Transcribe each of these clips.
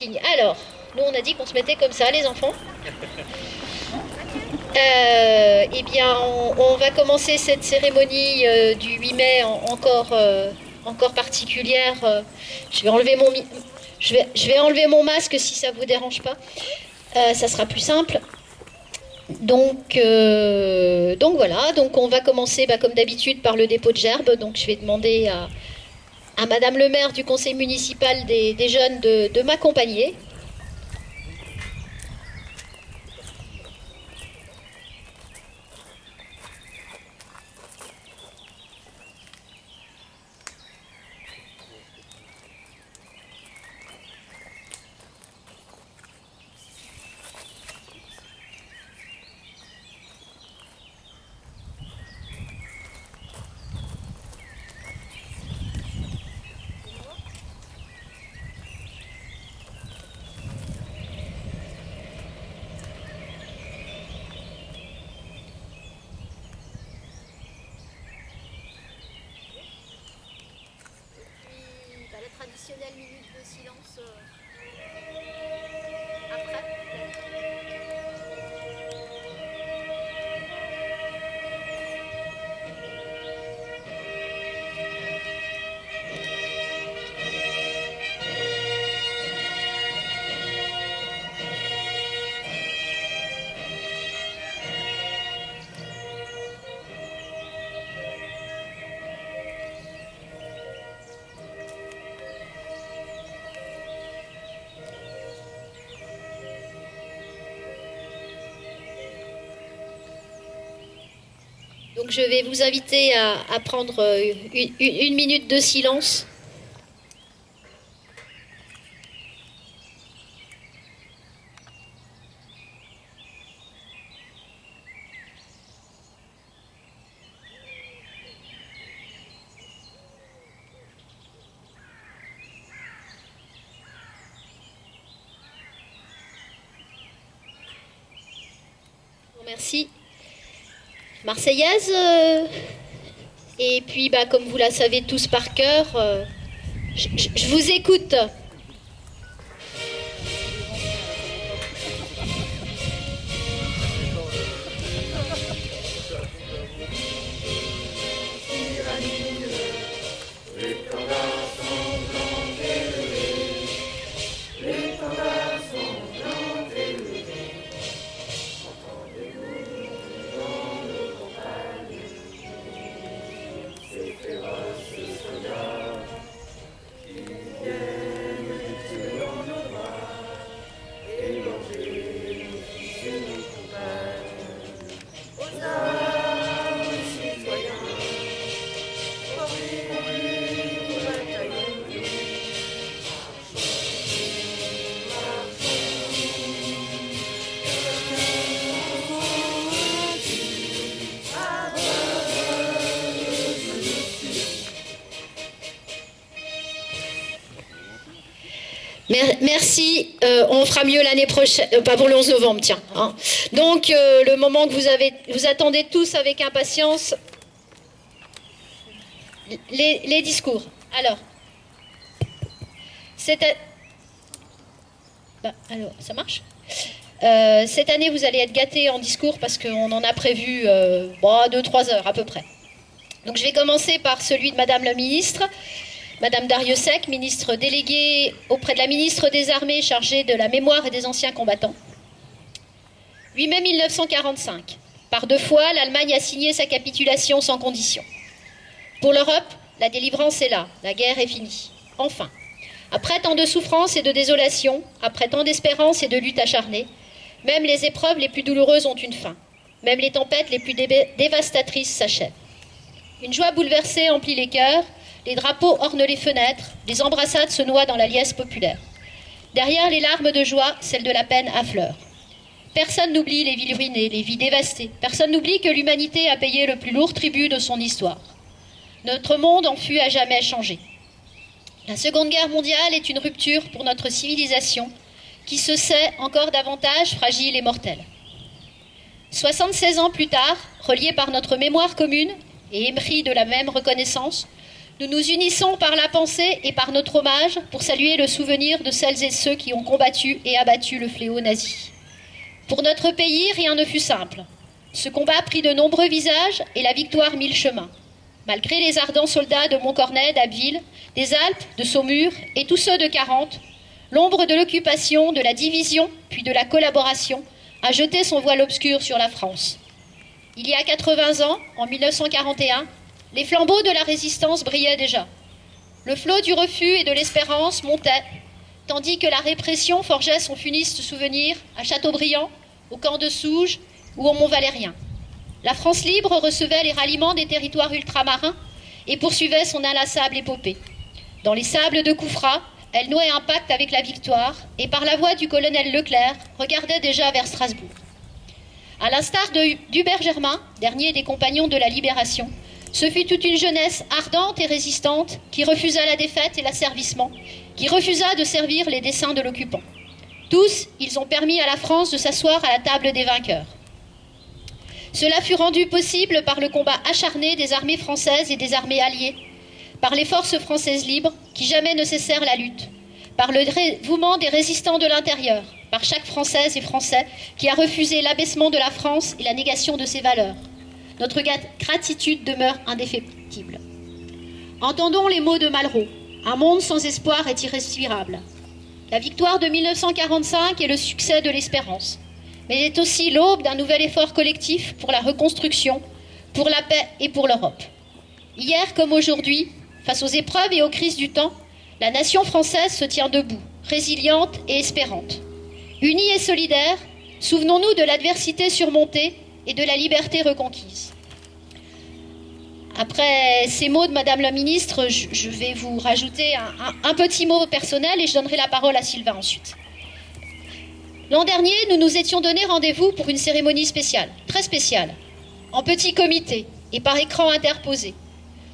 Alors, nous on a dit qu'on se mettait comme ça, les enfants. Eh bien, on va commencer cette cérémonie du 8 mai encore particulière. Je vais enlever je vais enlever mon masque si ça vous dérange pas. Ça sera plus simple. Donc voilà, donc on va commencer comme d'habitude par le dépôt de gerbes. Donc je vais demander à Madame le maire du conseil municipal des jeunes de m'accompagner. La traditionnelle minute de silence après. Donc je vais vous inviter à prendre une minute de silence. Merci. Marseillaise. Et puis, comme vous la savez tous par cœur, je vous écoute. Merci, on fera mieux l'année prochaine, pas pour le 11 novembre, tiens. Hein. Donc, le moment que vous attendez tous avec impatience, les discours. Alors, alors ça marche cette année, vous allez être gâtés en discours parce qu'on en a prévu 2-3 heures à peu près. Donc, je vais commencer par celui de Madame la ministre. Madame Darrieussecq, ministre déléguée auprès de la ministre des Armées chargée de la mémoire et des anciens combattants. 8 mai 1945. Par 2 fois, l'Allemagne a signé sa capitulation sans condition. Pour l'Europe, la délivrance est là, la guerre est finie. Enfin, après tant de souffrances et de désolation, après tant d'espérance et de luttes acharnées, même les épreuves les plus douloureuses ont une fin. Même les tempêtes les plus dévastatrices s'achèvent. Une joie bouleversée emplit les cœurs. Les drapeaux ornent les fenêtres, les embrassades se noient dans la liesse populaire. Derrière les larmes de joie, celles de la peine affleurent. Personne n'oublie les villes ruinées, les vies dévastées. Personne n'oublie que l'humanité a payé le plus lourd tribut de son histoire. Notre monde en fut à jamais changé. La Seconde Guerre mondiale est une rupture pour notre civilisation qui se sait encore davantage fragile et mortelle. 76 ans plus tard, reliés par notre mémoire commune et épris de la même reconnaissance, nous nous unissons par la pensée et par notre hommage pour saluer le souvenir de celles et ceux qui ont combattu et abattu le fléau nazi. Pour notre pays, rien ne fut simple. Ce combat prit de nombreux visages et la victoire mille chemins. Malgré les ardents soldats de Montcornet, d'Abbeville, des Alpes, de Saumur et tous ceux de 40, l'ombre de l'occupation, de la division, puis de la collaboration, a jeté son voile obscur sur la France. Il y a 80 ans, en 1941, les flambeaux de la résistance brillaient déjà. Le flot du refus et de l'espérance montait, tandis que la répression forgeait son funeste souvenir à Châteaubriand, au camp de Souges ou au Mont-Valérien. La France libre recevait les ralliements des territoires ultramarins et poursuivait son inlassable épopée. Dans les sables de Koufra, elle nouait un pacte avec la victoire et par la voix du colonel Leclerc regardait déjà vers Strasbourg. À l'instar d'Hubert Germain, dernier des compagnons de la Libération, ce fut toute une jeunesse ardente et résistante qui refusa la défaite et l'asservissement, qui refusa de servir les desseins de l'occupant. Tous, ils ont permis à la France de s'asseoir à la table des vainqueurs. Cela fut rendu possible par le combat acharné des armées françaises et des armées alliées, par les forces françaises libres qui jamais ne cessèrent la lutte, par le dévouement des résistants de l'intérieur, par chaque Française et Français qui a refusé l'abaissement de la France et la négation de ses valeurs. Notre gratitude demeure indéfectible. Entendons les mots de Malraux. Un monde sans espoir est irrespirable. La victoire de 1945 est le succès de l'espérance, mais elle est aussi l'aube d'un nouvel effort collectif pour la reconstruction, pour la paix et pour l'Europe. Hier comme aujourd'hui, face aux épreuves et aux crises du temps, la nation française se tient debout, résiliente et espérante. Unie et solidaire, souvenons-nous de l'adversité surmontée et de la liberté reconquise. Après ces mots de Madame la Ministre, je vais vous rajouter un petit mot personnel et je donnerai la parole à Sylvain ensuite. L'an dernier, nous nous étions donné rendez-vous pour une cérémonie spéciale, très spéciale, en petit comité et par écran interposé.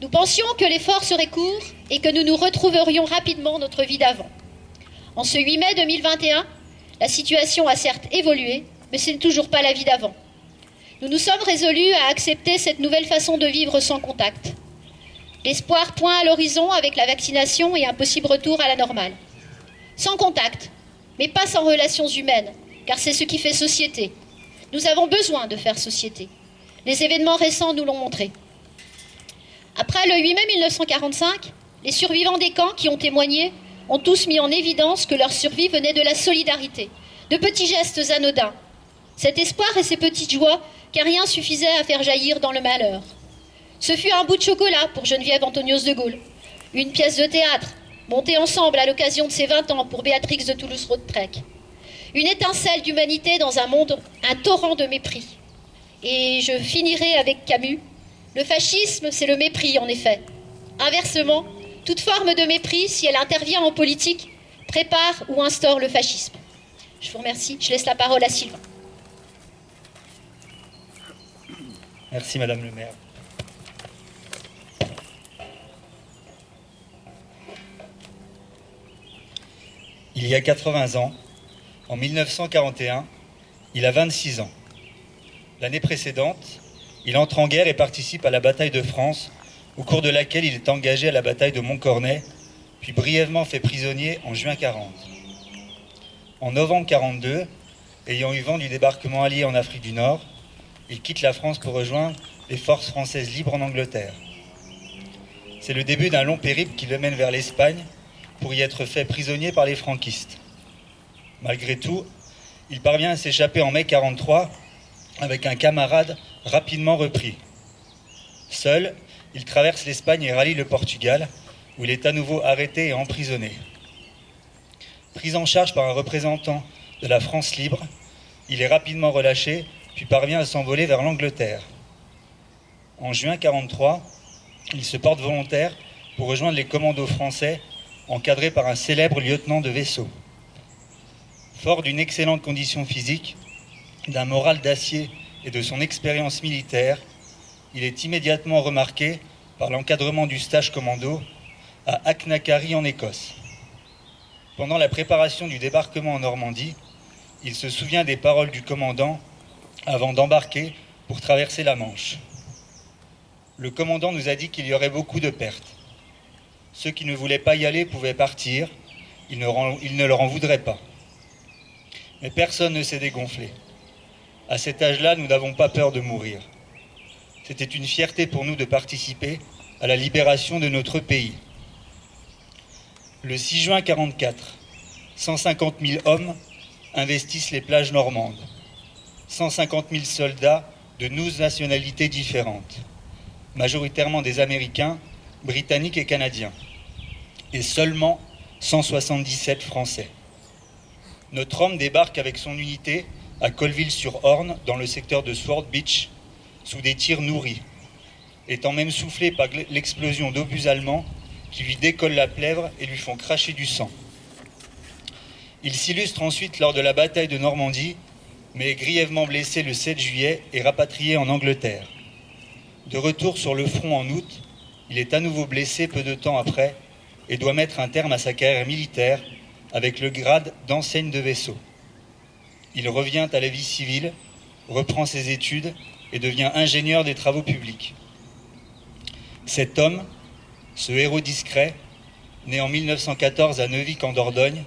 Nous pensions que l'effort serait court et que nous nous retrouverions rapidement notre vie d'avant. En ce 8 mai 2021, la situation a certes évolué, mais ce n'est toujours pas la vie d'avant. Nous nous sommes résolus à accepter cette nouvelle façon de vivre sans contact. L'espoir pointe à l'horizon avec la vaccination et un possible retour à la normale. Sans contact, mais pas sans relations humaines, car c'est ce qui fait société. Nous avons besoin de faire société. Les événements récents nous l'ont montré. Après le 8 mai 1945, les survivants des camps qui ont témoigné ont tous mis en évidence que leur survie venait de la solidarité, de petits gestes anodins. Cet espoir et ces petites joies, car rien suffisait à faire jaillir dans le malheur. Ce fut un bout de chocolat pour Geneviève Antonios de Gaulle, une pièce de théâtre, montée ensemble à l'occasion de ses 20 ans pour Béatrix de Toulouse-Lautrec. Une étincelle d'humanité dans un monde, un torrent de mépris. Et je finirai avec Camus. Le fascisme, c'est le mépris, en effet. Inversement, toute forme de mépris, si elle intervient en politique, prépare ou instaure le fascisme. Je vous remercie. Je laisse la parole à Sylvain. Merci Madame le maire. Il y a 80 ans, en 1941, il a 26 ans. L'année précédente, il entre en guerre et participe à la bataille de France, au cours de laquelle il est engagé à la bataille de Montcornet, puis brièvement fait prisonnier en juin 40. En novembre 42, ayant eu vent du débarquement allié en Afrique du Nord, il quitte la France pour rejoindre les forces françaises libres en Angleterre. C'est le début d'un long périple qui le mène vers l'Espagne pour y être fait prisonnier par les franquistes. Malgré tout, il parvient à s'échapper en mai 43 avec un camarade rapidement repris. Seul, il traverse l'Espagne et rallie le Portugal, où il est à nouveau arrêté et emprisonné. Pris en charge par un représentant de la France libre, il est rapidement relâché, puis parvient à s'envoler vers l'Angleterre. En juin 43, il se porte volontaire pour rejoindre les commandos français, encadrés par un célèbre lieutenant de vaisseau. Fort d'une excellente condition physique, d'un moral d'acier et de son expérience militaire, il est immédiatement remarqué par l'encadrement du stage commando à Achnacarry en Écosse. Pendant la préparation du débarquement en Normandie, il se souvient des paroles du commandant avant d'embarquer pour traverser la Manche. Le commandant nous a dit qu'il y aurait beaucoup de pertes. Ceux qui ne voulaient pas y aller pouvaient partir, ils ne leur en voudraient pas. Mais personne ne s'est dégonflé. À cet âge-là, nous n'avons pas peur de mourir. C'était une fierté pour nous de participer à la libération de notre pays. Le 6 juin 1944, 150 000 hommes investissent les plages normandes. 150 000 soldats de 12 nationalités différentes, majoritairement des Américains, Britanniques et Canadiens, et seulement 177 Français. Notre homme débarque avec son unité à Colville-sur-Orne, dans le secteur de Sword Beach, sous des tirs nourris, étant même soufflé par l'explosion d'obus allemands qui lui décollent la plèvre et lui font cracher du sang. Il s'illustre ensuite lors de la bataille de Normandie, mais est grièvement blessé le 7 juillet et rapatrié en Angleterre. De retour sur le front en août, il est à nouveau blessé peu de temps après et doit mettre un terme à sa carrière militaire avec le grade d'enseigne de vaisseau. Il revient à la vie civile, reprend ses études et devient ingénieur des travaux publics. Cet homme, ce héros discret, né en 1914 à Neuvic en Dordogne,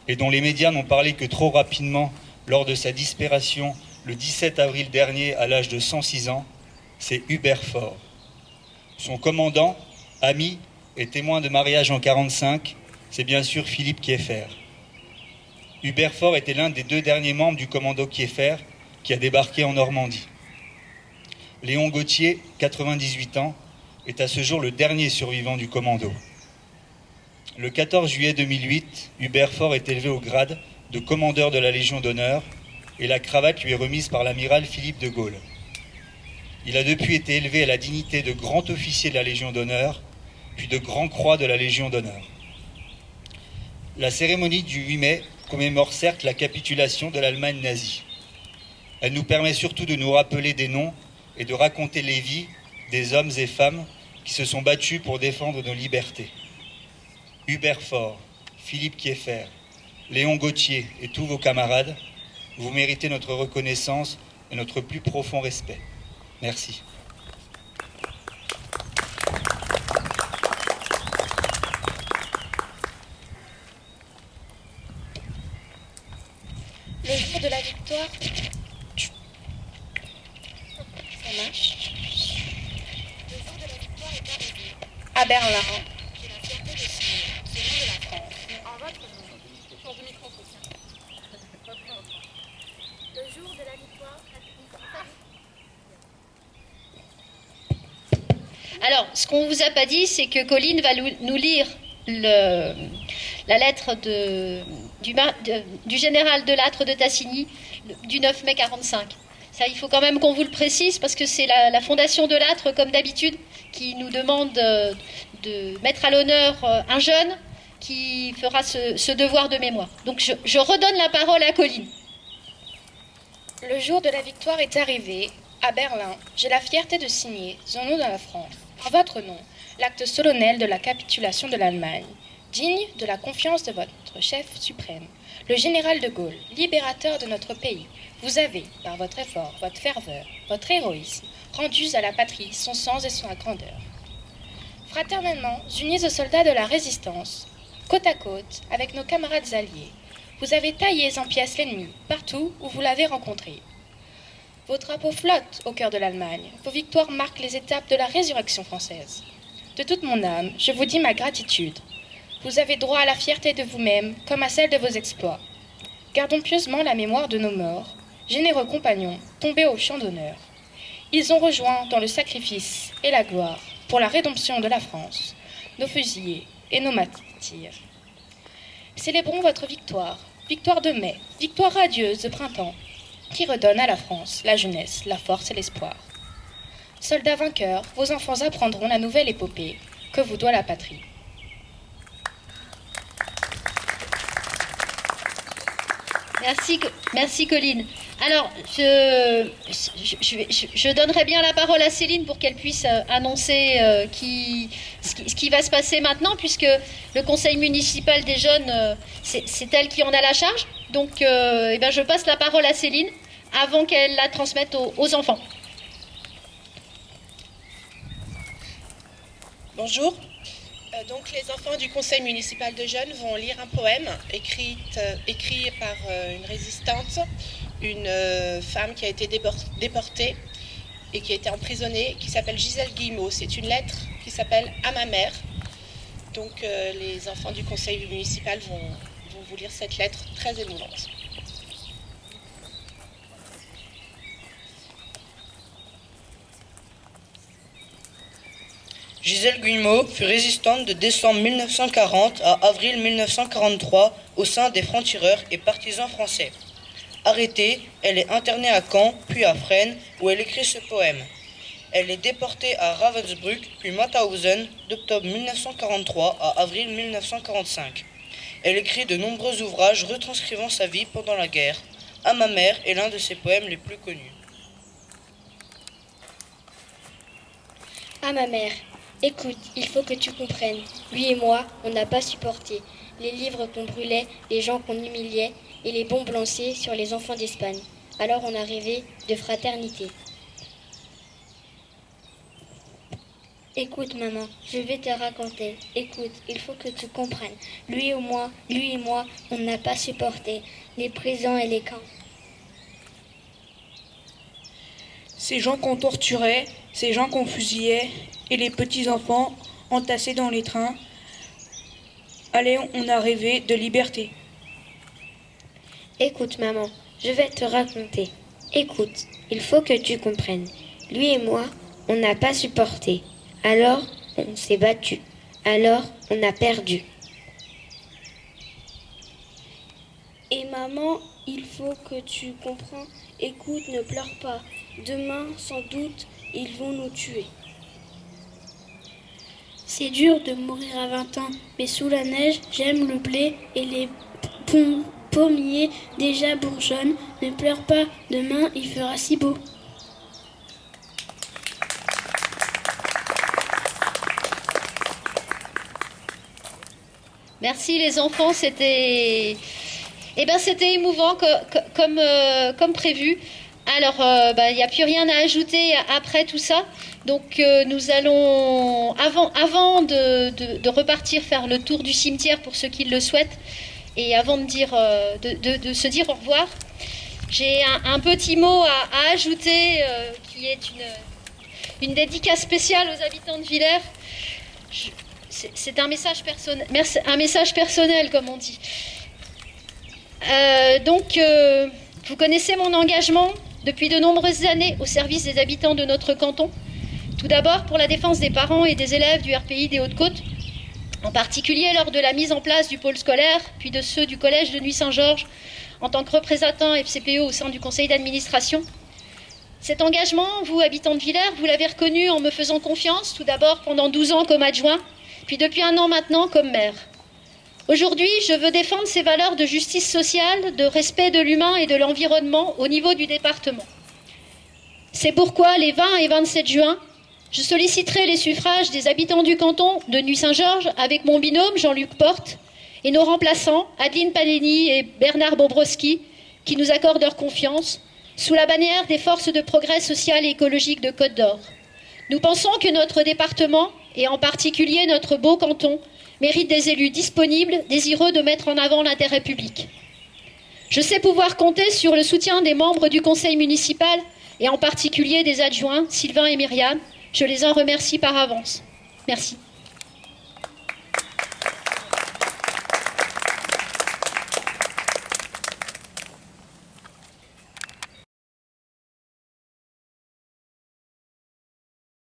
et dont les médias n'ont parlé que trop rapidement lors de sa disparition le 17 avril dernier à l'âge de 106 ans, c'est Hubert Faure. Son commandant, ami et témoin de mariage en 1945, c'est bien sûr Philippe Kieffer. Hubert Faure était l'un des 2 derniers membres du commando Kieffer qui a débarqué en Normandie. Léon Gauthier, 98 ans, est à ce jour le dernier survivant du commando. Le 14 juillet 2008, Hubert Faure est élevé au grade de commandeur de la Légion d'honneur et la cravate lui est remise par l'amiral Philippe de Gaulle. Il a depuis été élevé à la dignité de grand officier de la Légion d'honneur, puis de grand croix de la Légion d'honneur. La cérémonie du 8 mai commémore certes la capitulation de l'Allemagne nazie. Elle nous permet surtout de nous rappeler des noms et de raconter les vies des hommes et femmes qui se sont battus pour défendre nos libertés. Hubert Faure, Philippe Kieffer, Léon Gauthier et tous vos camarades, vous méritez notre reconnaissance et notre plus profond respect. Merci. Le jour de la victoire, ça marche. Le jour de la victoire est arrivé. À Berlin, j'ai la fierté de signer, ce nom de la France, en votre nom. Change de micro, le jour de la victoire Alors, ce qu'on ne vous a pas dit, c'est que Colline va nous lire la lettre du général Delattre de Tassigny du 9 mai 1945. Ça, il faut quand même qu'on vous le précise parce que c'est la fondation Delattre, comme d'habitude, qui nous demande de mettre à l'honneur un jeune qui fera ce devoir de mémoire. Donc je redonne la parole à Colline. Le jour de la victoire est arrivé. À Berlin, j'ai la fierté de signer, son nom dans la France, en votre nom, l'acte solennel de la capitulation de l'Allemagne, digne de la confiance de votre chef suprême, le général de Gaulle, libérateur de notre pays. Vous avez, par votre effort, votre ferveur, votre héroïsme, rendu à la patrie son sens et sa grandeur. Fraternellement, unis aux soldats de la résistance, côte à côte, avec nos camarades alliés, vous avez taillé en pièces l'ennemi, partout où vous l'avez rencontré. Vos drapeaux flottent au cœur de l'Allemagne. Vos victoires marquent les étapes de la résurrection française. De toute mon âme, je vous dis ma gratitude. Vous avez droit à la fierté de vous-même, comme à celle de vos exploits. Gardons pieusement la mémoire de nos morts, généreux compagnons, tombés au champ d'honneur. Ils ont rejoint dans le sacrifice et la gloire, pour la rédemption de la France, nos fusillés et nos martyrs. Célébrons votre victoire, victoire de mai, victoire radieuse de printemps, qui redonne à la France la jeunesse, la force et l'espoir. Soldats vainqueurs, vos enfants apprendront la nouvelle épopée que vous doit la patrie. Merci Colline. Alors, je donnerai bien la parole à Céline pour qu'elle puisse annoncer ce qui va se passer maintenant, puisque le conseil municipal des jeunes, c'est elle qui en a la charge. Donc, je passe la parole à Céline avant qu'elle la transmette aux enfants. Bonjour. Donc les enfants du conseil municipal de jeunes vont lire un poème écrit par une résistante, une femme qui a été déportée et qui a été emprisonnée, qui s'appelle Gisèle Guillemot. C'est une lettre qui s'appelle « À ma mère ». Donc les enfants du conseil municipal vont vous lire cette lettre très émouvante. Gisèle Guillemot fut résistante de décembre 1940 à avril 1943 au sein des francs-tireurs et partisans français. Arrêtée, elle est internée à Caen, puis à Fresnes, où elle écrit ce poème. Elle est déportée à Ravensbrück, puis Mauthausen, d'octobre 1943 à avril 1945. Elle écrit de nombreux ouvrages retranscrivant sa vie pendant la guerre. « À ma mère » est l'un de ses poèmes les plus connus. À ma mère. Écoute, il faut que tu comprennes. Lui et moi, on n'a pas supporté. Les livres qu'on brûlait, les gens qu'on humiliait et les bombes lancées sur les enfants d'Espagne. Alors on a rêvé de fraternité. Écoute maman, je vais te raconter. Écoute, il faut que tu comprennes. Lui et moi, on n'a pas supporté les prisons et les camps. Ces gens qu'on torturait, ces gens qu'on fusillait, et les petits-enfants entassés dans les trains. Allez, on a rêvé de liberté. Écoute maman, je vais te raconter. Écoute, il faut que tu comprennes. Lui et moi, on n'a pas supporté. Alors, on s'est battu. Alors, on a perdu. Et maman, il faut que tu comprennes. Écoute, ne pleure pas. Demain, sans doute, ils vont nous tuer. C'est dur de mourir à 20 ans, mais sous la neige, j'aime le blé et les pommiers déjà bourgeonnent. Ne pleure pas, demain il fera si beau. Merci les enfants, c'était émouvant comme prévu. Alors, il n'y a plus rien à ajouter après tout ça. Donc, nous allons, avant de repartir faire le tour du cimetière pour ceux qui le souhaitent, et avant de se dire au revoir, j'ai un petit mot à ajouter qui est une dédicace spéciale aux habitants de Villers. C'est un message personnel, comme on dit. Vous connaissez mon engagement depuis de nombreuses années au service des habitants de notre canton. Tout d'abord pour la défense des parents et des élèves du RPI des Hautes-Côtes, en particulier lors de la mise en place du pôle scolaire, puis de ceux du collège de Nuit-Saint-Georges, en tant que représentant FCPE au sein du conseil d'administration. Cet engagement, vous, habitants de Villers, vous l'avez reconnu en me faisant confiance, tout d'abord pendant 12 ans comme adjoint, puis depuis 1 an maintenant comme maire. Aujourd'hui, je veux défendre ces valeurs de justice sociale, de respect de l'humain et de l'environnement au niveau du département. C'est pourquoi les 20 et 27 juin, je solliciterai les suffrages des habitants du canton de Nuit-Saint-Georges avec mon binôme Jean-Luc Porte et nos remplaçants Adeline Paneni et Bernard Bobrovski qui nous accordent leur confiance sous la bannière des forces de progrès social et écologique de Côte d'Or. Nous pensons que notre département, et en particulier notre beau canton, mérite des élus disponibles, désireux de mettre en avant l'intérêt public. Je sais pouvoir compter sur le soutien des membres du conseil municipal et en particulier des adjoints Sylvain et Myriam. Je les en remercie par avance. Merci.